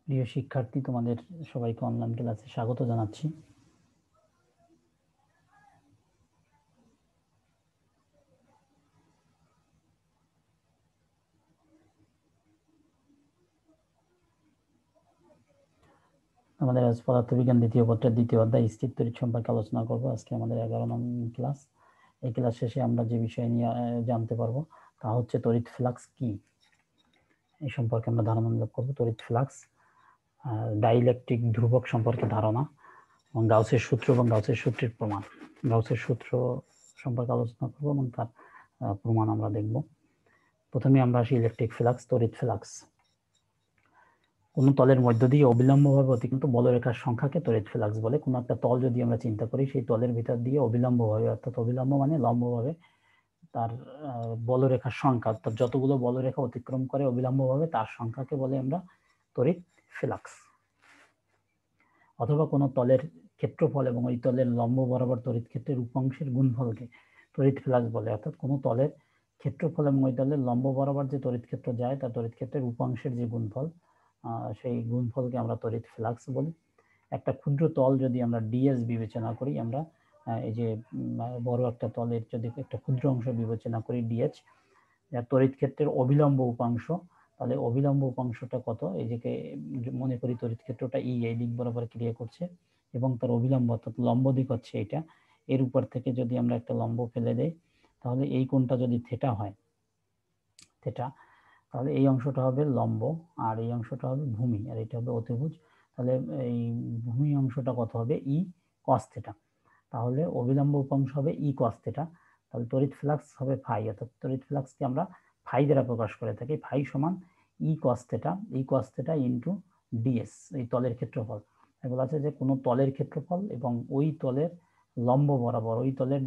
প্রিয় শিক্ষার্থী, তোমাদের সবাইকে অনলাইন ক্লাসে স্বাগত জানাচ্ছি। আমাদের আজ পদার্থবিজ্ঞান দ্বিতীয় পত্রের দ্বিতীয় অধ্যায় স্থির তড়িৎ সম্পর্কে আলোচনা করব। আজকে আমাদের 11 নং ক্লাস। এই ক্লাস শেষে আমরা যে বিষয় নিয়ে জানতে পারবো তা হচ্ছে তড়িৎ ফ্লাক্স কি, এই সম্পর্কে আমরা ধারণা লাভ করবো। তড়িৎ ফ্লাক্স, ডাইইলেকট্রিক ধ্রুবক সম্পর্কে ধারণা এবং গাউসের সূত্র এবং গাউসের সূত্রের প্রমাণ। গাউসের সূত্র সম্পর্কে আলোচনা করব এবং তার প্রমাণ আমরা দেখব। প্রথমে আমরা আসি ইলেকট্রিক ফ্লাক্স, তড়িৎ ফ্লাক্স। কোনো তলের মধ্য দিয়ে অবিলম্বভাবে অতিক্রান্ত বলরেখার সংখ্যাকে তড়িৎ ফ্লাক্স বলে। কোনো একটা তল যদি আমরা চিন্তা করি, সেই তলের ভিতর দিয়ে অবিলম্বভাবে, অর্থাৎ অবিলম্ব মানে লম্বভাবে, তার বলরেখার সংখ্যা, অর্থাৎ যতগুলো বলরেখা অতিক্রম করে অবিলম্বভাবে তার সংখ্যাকে বলে আমরা তড়িৎ ফ্লাক্স। অথবা কোনো তলের ক্ষেত্রফল এবং ওই তলের লম্ব বরাবর তড়িৎ ক্ষেত্রের উপাংশের গুণফলকে তড়িৎ ফ্লাক্স বলে। অর্থাৎ কোনো তলের ক্ষেত্রফল এবং ওই তলের লম্ব বরাবর যে তড়িৎ ক্ষেত্র যায়, তার তড়িৎ ক্ষেত্রের উপাংশের যে গুণফল, সেই গুণফলকে আমরা তড়িৎ ফ্লাক্স বলি। একটা ক্ষুদ্র তল যদি আমরা ডিএস বিবেচনা করি, আমরা এই যে বড় একটা তলের যদি একটা ক্ষুদ্র অংশ বিবেচনা করি ডিএচ, যার তড়িৎ ক্ষেত্রের অবিলম্ব উপাংশ, তাহলে অবিলম্ব উপাংশটা কত? এই যে মনে করি তড়িৎ ক্ষেত্রটা ই এই দিক বরাবর ক্রিয়া করছে এবং তার অবিলম্ব অর্থাৎ লম্ব দিক হচ্ছে এটা। এর উপর থেকে যদি আমরা একটা লম্ব ফেলে দেই, তাহলে এই কোণটা যদি থিটা হয়, থিটা, তাহলে এই অংশটা হবে লম্ব আর এই অংশটা হবে ভূমি আর এটা হবে অতিভুজ। তাহলে এই ভূমি অংশটা কত হবে? ই কস থিটা। তাহলে অবিলম্ব উপাংশ হবে ই কস থিটা। তাহলে তড়িৎ ফ্লাক্স হবে ফাই, অর্থাৎ তড়িৎ ফ্লাক্সকে আমরা ফাই দ্বারা প্রকাশ করে থাকি। ফাই সমান ই কস থিটা, ই কস থিটা ইন্টু ডিএস, এই তলের ক্ষেত্রফল। এগুলো আছে যে কোনো তলের ক্ষেত্রফল এবং ওই তলের লম্ব বরাবর, ওই তলের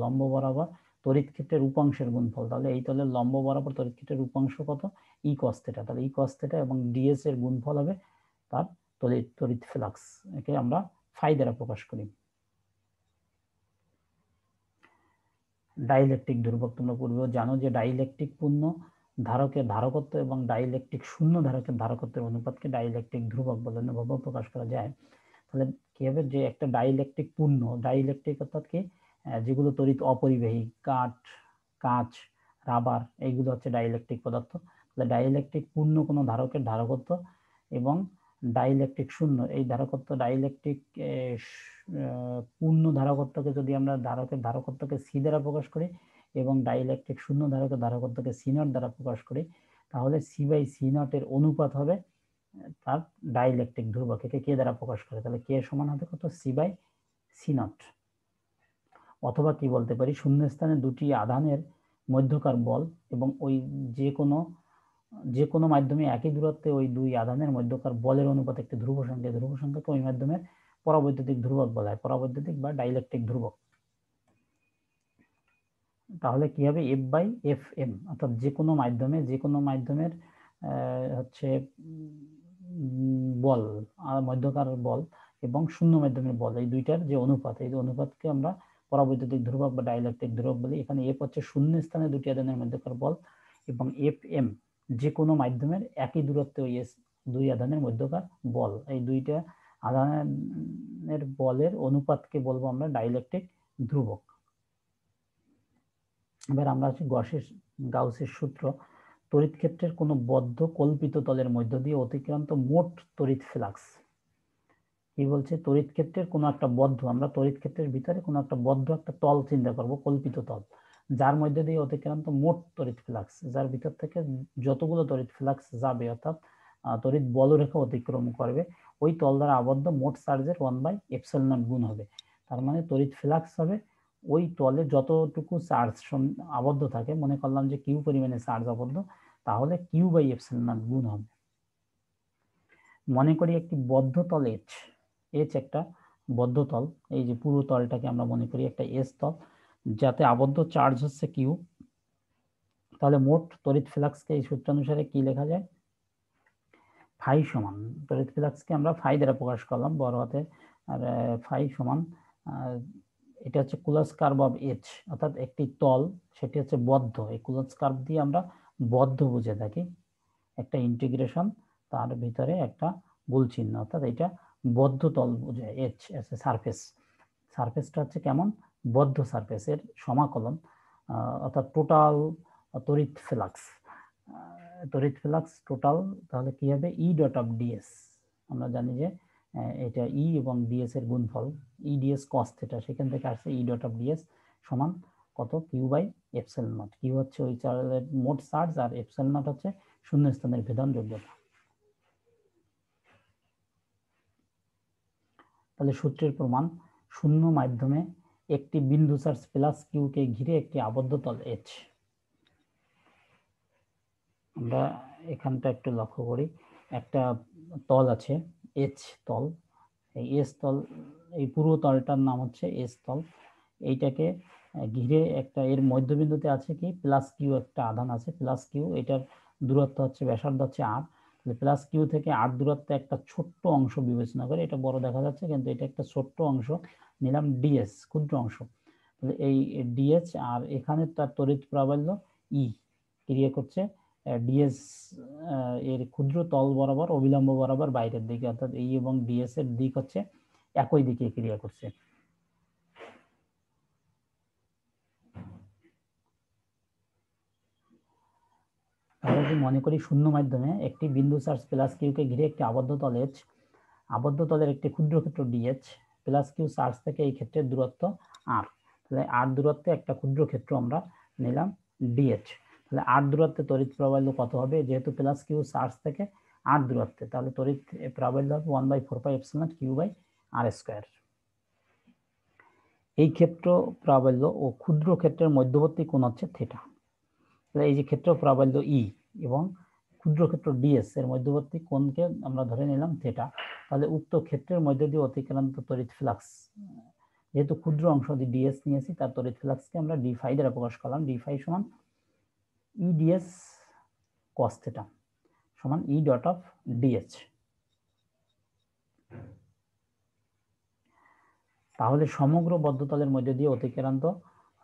লম্ব বরাবর তড়িৎ ক্ষেত্রের উপাংশের গুণফল। তাহলে এই তলের লম্ব বরাবর তড়িৎ ক্ষেত্রের উপাংশ কত? ই কস থিটা। তাহলে ই কস থিটা এবং ডিএস এর গুণফল হবে তার তড়িৎ ফ্লাক্স। একে আমরা ফাই দ্বারা প্রকাশ করি। ডাইইলেকট্রিক ধ্রুবক, তোমরা পূর্বেও জানো যে ডাইইলেকট্রিক পূর্ণ ধারকের ধারকত্ব এবং ডাইইলেকট্রিক শূন্য ধারকের ধারকত্বের অনুপাতকে ডাইইলেকট্রিক ধ্রুবক বলে অনুভাবে প্রকাশ করা যায়। তাহলে কি হবে? যে একটা ডাইইলেকট্রিক পূর্ণ, ডাইইলেকট্রিক অর্থাৎ কি, যেগুলো তড়িৎ অপরিবাহী, কাঁচ, রাবার, এইগুলো হচ্ছে ডাইইলেকট্রিক পদার্থ। তাহলে ডাইইলেকট্রিক পূর্ণ কোনো ধারকের ধারকত্ব এবং ডাইইলেকট্রিক শূন্য, এই ধারকত্ব ডাইইলেকট্রিক পূর্ণ ধারকত্বকে যদি আমরা ধারকের ধারকত্বকে সি দ্বারা প্রকাশ করি এবং ডাইইলেকট্রিক শূন্য ধারকের ধারকত্বকে সি নট দ্বারা প্রকাশ করি, তাহলে সি বাই সি নট এর অনুপাত হবে তার ডাইইলেকট্রিক ধ্রুবক। একে কে দ্বারা প্রকাশ করে, তাহলে কে সমান হবে কত? C by C naught. অথবা কি বলতে পারি, শূন্যস্থানে দুটি আধানের মধ্যকার বল এবং ওই যে কোনো মাধ্যমে একই দূরত্বে ওই দুই আধানের মধ্যকার বলের অনুপাত একটি ধ্রুব সংখ্যাকে ওই মাধ্যমের পরাবৈদ্যুতিক ধ্রুবক বলা হয়, পরাবৈদ্যুতিক বা ডাইইলেকট্রিক ধ্রুবক। তাহলে কি হবে? এফ বাই এফ এম, অর্থাৎ যে কোনো মাধ্যমের হচ্ছে বল, মধ্যকার বল এবং শূন্য মাধ্যমের বল, এই দুইটার যে অনুপাত, এই অনুপাতকে আমরা পরাবৈদ্যুতিক ধ্রুবক বা ডাইইলেকট্রিক ধ্রুবক বলি। এখানে এফ হচ্ছে শূন্য স্থানে দুটি আধানের মধ্যকার বল এবং এফ এম যে কোনো মাধ্যমের একই দূরত্বে ওই দুই আধানের মধ্যকার বল, এই দুইটা আধানের বলের অনুপাতকে বলবো আমরা ডাইইলেকট্রিক ধ্রুবক। এবার আমরা আছি গাউসের সূত্র। তড়িৎ ক্ষেত্রের কোনো বদ্ধ কল্পিত তলের মধ্য দিয়ে অতিক্রান্ত মোট তড়িৎ ফ্লাক্স। কি বলছে? তড়িৎ ক্ষেত্রের কোনো একটা বদ্ধ, আমরা তড়িৎ ক্ষেত্রের ভিতরে কোনো একটা বদ্ধ একটা তল চিন্তা করব, কল্পিত তল, যার মধ্যে দিয়ে অতিক্রান্ত মোট তড়িৎ ফ্লাক্স, যার ভিতর থেকে যতগুলো তড়িৎ ফ্লাক্স যাবে, অর্থাৎ তড়িৎ বলরেখা অতিক্রম করবে, ওই তল দ্বারা আবদ্ধ মোট চার্জের 1/ε0 গুণ হবে। তার মানে তড়িৎ ফ্লাক্স হবে ওই তলে যতটুকু চার্জ আবদ্ধ থাকে, মনে করলাম যে কিউ পরিমাণে চার্জ আবদ্ধ, তাহলে Q/ε0 গুণ হবে। মনে করি একটি বদ্ধ তল এইচ একটা বদ্ধ তল, এই যে পুরো তলটাকে আমরা মনে করি একটা এস তল, যাতে আবদ্ধ চার্জ হচ্ছে কিউ। তাহলে মোট তড়িৎ ফ্লাক্সকে এই সূত্রানুসারে কি লেখা যায়? ফাই সমান, তড়িৎ ফ্লাক্সকে আমরা ফাই দ্বারা প্রকাশ করলাম বড় হাতে, আর ফাই সমান এটা হচ্ছে কুলস কার্ভ অফ এইচ, অর্থাৎ একটি তল সেটি হচ্ছে বদ্ধ, এই কুলস কার্ভ দিয়ে আমরা বদ্ধ বুঝে থাকি, একটা ইন্টিগ্রেশন তার ভিতরে একটা গোল চিহ্ন, অর্থাৎ এটা বদ্ধ তল বোঝায়। এইচ এস এ সারফেস, সারফেসটা হচ্ছে কেমন, বদ্ধ সারফেসের সমাকলন, অর্থাৎ টোটাল তড়িৎ ফ্লাক্স, তড়িৎ ফ্লাক্স টোটাল, তাহলে কি হবে ই ডট অফ ডিএস। আমরা জানি যে এটা ই এবং ডিএস এর গুণফল, ই ডিএস কস থিটা, সেখান থেকে আসছে ই ডট অফ ডিএস সমান কত, Q by epsilon naught. Q হচ্ছে ওই চার্জের মোট চার্জ, আর এপসাইলন নট হচ্ছে শূন্যস্থানের ভেদন যোগ্যতা। তাহলে সূত্রের প্রমাণ, শূন্য মাধ্যমে একটি বিন্দু চার্জ প্লাস কিউ কে ঘিরে একটি আবদ্ধ তল এইচ। আমরা এখানটা একটু লক্ষ্য করি, একটা তল আছে এইচ তল, এই এস তল, এই পুরো তলটার নাম হচ্ছে এস তল। এইটাকে ঘিরে একটা, এর মধ্যবিন্দুতে আছে কি প্লাস কিউ, একটা আধান আছে প্লাস কিউ, এটার দূরত্ব হচ্ছে, ব্যাসার্ধ হচ্ছে আর। প্লাস কিউ থেকে আর দূরত্বে একটা ছোট্ট অংশ বিবেচনা করে, এটা বড় দেখা যাচ্ছে কিন্তু এটা একটা ছোট্ট অংশ নিলাম ডিএস, ক্ষুদ্র অংশ। তাহলে এই ডিএস আর এখানে তার তড়িৎ প্রাবল্য ই ক্রিয়া করছে ডিএস এর ক্ষুদ্র তল বরাবর, অবিলম্ব বরাবর বাইরের দিকে, অর্থাৎ এই এবং ডিএস এর দিক হচ্ছে একই দিকে ক্রিয়া করছে। তাহলে যদি মনে করি শূন্য মাধ্যমে একটি বিন্দু চার্জ প্লাস কিউ কে ঘিরে একটি আবদ্ধ তল এইচ, আবদ্ধ তলের একটি ক্ষুদ্র ক্ষেত্র ডিএইচ, প্লাস কিউ চার্জ থেকে এই ক্ষেত্রের দূরত্ব আর, তাহলে আর দূরত্বে একটা ক্ষুদ্র ক্ষেত্র আমরা নিলাম ডিএইচ। তাহলে আর দূরত্বে তড়িৎ প্রাবল্য কত হবে, যেহেতু প্লাস কিউ চার্জ থেকে আর দূরত্বে, তাহলে তড়িৎ প্রাবল্য হবে 1/4 epsilon Q by R square. এই ক্ষেত্র প্রাবল্য ও ক্ষুদ্র ক্ষেত্রের মধ্যবর্তী কোণ হচ্ছে থিটা। তাহলে এই যে ক্ষেত্র প্রাবল্য ই এবং ক্ষুদ্র ক্ষেত্র ডিএস এর মধ্যবর্তী কোণকে আমরা ধরে নিলাম থিটা। তাহলে উক্ত ক্ষেত্রের মধ্যে দিয়ে অতিক্রান্ত তড়িৎ ফ্লাক্স, যেহেতু ক্ষুদ্র অংশ দিয়ে ডিএস নিয়েছি, তার তড়িৎ ফ্লাক্সকে আমরা ডি ফাই দ্বারা প্রকাশ করলাম। ডি ফাই সমান ই ডিএস কস থিটা সমান ই ডট অফ ডিএস। তাহলে সমগ্র বদ্ধতলের মধ্যে দিয়ে অতিক্রান্ত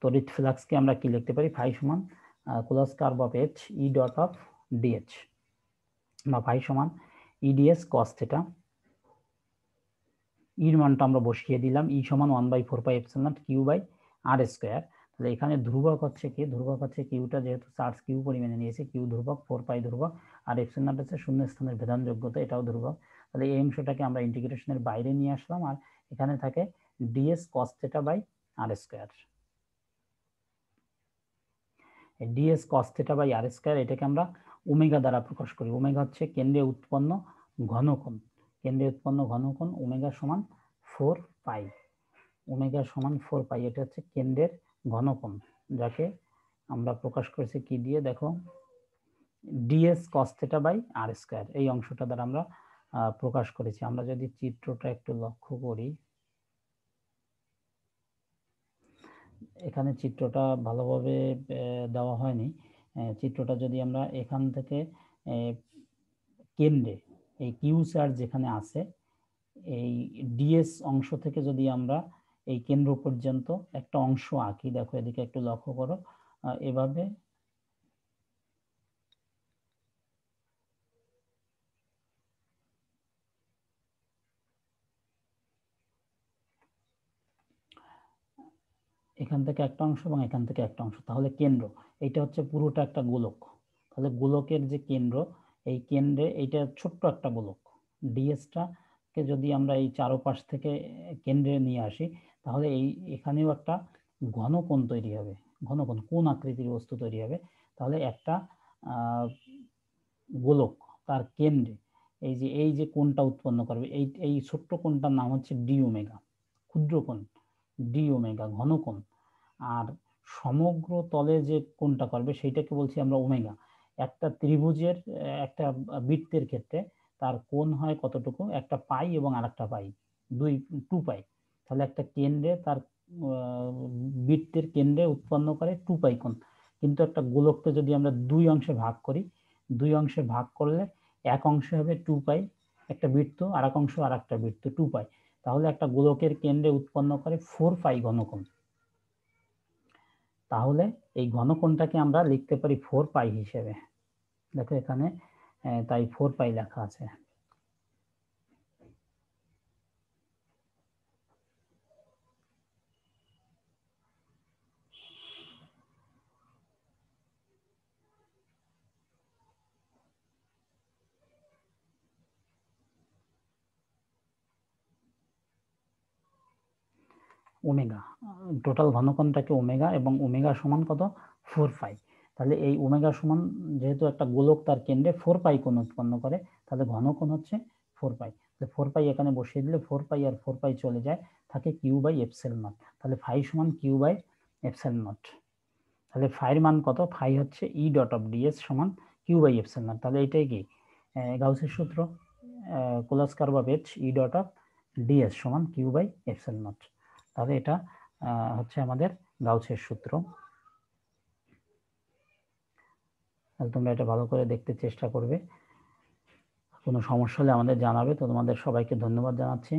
তড়িৎ ফ্লাক্সকে আমরা কি লিখতে পারি, ফাই সমান closed curve of H E dot of DH, বা ফাই সমান ইডিএস কস থিটা। ইর মানটা আমরা বসিয়ে দিলাম, ই সমান 1/4 epsilon nought Q by R square. তাহলে এখানে ধ্রুবক হচ্ছে কি, ধ্রুবক হচ্ছে কিউটা, যেহেতু চার্জ কিউ পরিমাণে নিয়েছে, কিউ ধ্রুবক, 4 পাই ধ্রুবক, আর এপসিলন নট হচ্ছে শূন্য স্থানের ভেদন যোগ্যতা, এটাও ধ্রুবক। তাহলে এই অংশটাকে আমরা ইন্টিগ্রেশনের বাইরে নিয়ে আসলাম, আর এখানে থাকে DS cos theta by R square. DS cos theta by R square, এটাকে আমরা ওমেগা দ্বারা প্রকাশ করি। ওমেগা হচ্ছে কেন্দ্রে উৎপন্ন ঘনকোণ, কেন্দ্রে উৎপন্ন ঘনকোণ, ওমেগা সমান 4 পাই, ওমেগা সমান 4 পাই, এটা হচ্ছে কেন্দ্রের ঘনকোণ, যাকে আমরা প্রকাশ করেছি কি দিয়ে, দেখো DS cos theta by R square, এই অংশটা দ্বারা আমরা প্রকাশ করেছি। আমরা যদি চিত্রটা একটু লক্ষ্য করি, এখানে চিত্রটা ভালোভাবে দেওয়া হয়নি। চিত্রটা যদি আমরা এখান থেকে কেন্দ্রে এই কিউ চার্জ যেখানে আছে, এই ডিএস অংশ থেকে যদি আমরা এই কেন্দ্র পর্যন্ত একটা অংশ আঁকি, দেখো এদিকে একটু লক্ষ্য করো, এভাবে এখান থেকে একটা অংশ এবং এখান থেকে একটা অংশ, তাহলে কেন্দ্র এইটা হচ্ছে পুরোটা একটা গোলক। তাহলে গোলকের যে কেন্দ্র, এই কেন্দ্রে এইটা ছোট্ট একটা গোলক, ডিএসটাকে যদি আমরা এই চারপাশ থেকে কেন্দ্রে নিয়ে আসি, তাহলে এই এখানেও একটা ঘনকোণ তৈরি হবে, ঘনকোণ কোণ আকৃতির বস্তু তৈরি হবে। তাহলে একটা গোলক, তার কেন্দ্রে এই যে কোণটা উৎপন্ন করবে, এই ছোট্ট কোণটার নাম হচ্ছে ডি ওমেগা, ক্ষুদ্র কোণ ডি ওমেগা, ঘনকোণ। আর সমগ্র তলে যে কোণটা করবে সেইটাকে বলছি আমরা ওমেগা। একটা ত্রিভুজের একটা বৃত্তের ক্ষেত্রে তার কোণ হয় কতটুকু, একটা পাই এবং আরেকটা পাই, 2 পাই। তাহলে একটা কেন্দ্রে তার বৃত্তের কেন্দ্রে উৎপন্ন করে 2 পাই কোণ। কিন্তু একটা গোলককে যদি আমরা 2 অংশে ভাগ করি, 2 অংশে ভাগ করলে এক অংশে হবে 2 পাই একটা বৃত্ত, আর এক অংশ আর একটা বৃত্ত 2 পাই। তাহলে একটা গোলকের কেন্দ্রে উৎপন্ন করে 4 পাই ঘনকোণ। তাহলে এই ঘনকোণটাকে আমরা লিখতে পারি 4 পাই হিসেবে। দেখো এখানে তাই 4 পাই লেখা আছে। ওমেগা, টোটাল ঘনকোণটাকে ওমেগা, এবং ওমেগা সমান কত? 4 পাই। তাহলে এই ওমেগা সমান, যেহেতু একটা গোলক তার কেন্দ্রে 4 পাই কোণ উৎপন্ন করে, তাহলে ঘনকোণ হচ্ছে 4 পাই। তাহলে 4 পাই এখানে বসিয়ে দিলে 4 পাই আর 4 পাই চলে যায়, থাকে কিউ বাই এপসিলন নট। তাহলে ফাই সমান কিউ বাই এপসিলন নট। তাহলে ফাইয়ের মান কত? ফাই হচ্ছে ই ডট অফ ডিএস সমান কিউ বাই এপসিলন নট। তাহলে এটাই কি গাউসের সূত্র, callus curve of H E dot of DS সমান কিউ বাই এপসিলন নট। তাহলে এটা হচ্ছে আমাদের গাউসের সূত্র। তাহলে তোমরা এটা ভালো করে দেখতে চেষ্টা করবে। কোনো সমস্যা হলে আমাদের জানাবে। তো তোমাদের সবাইকে ধন্যবাদ জানাচ্ছি।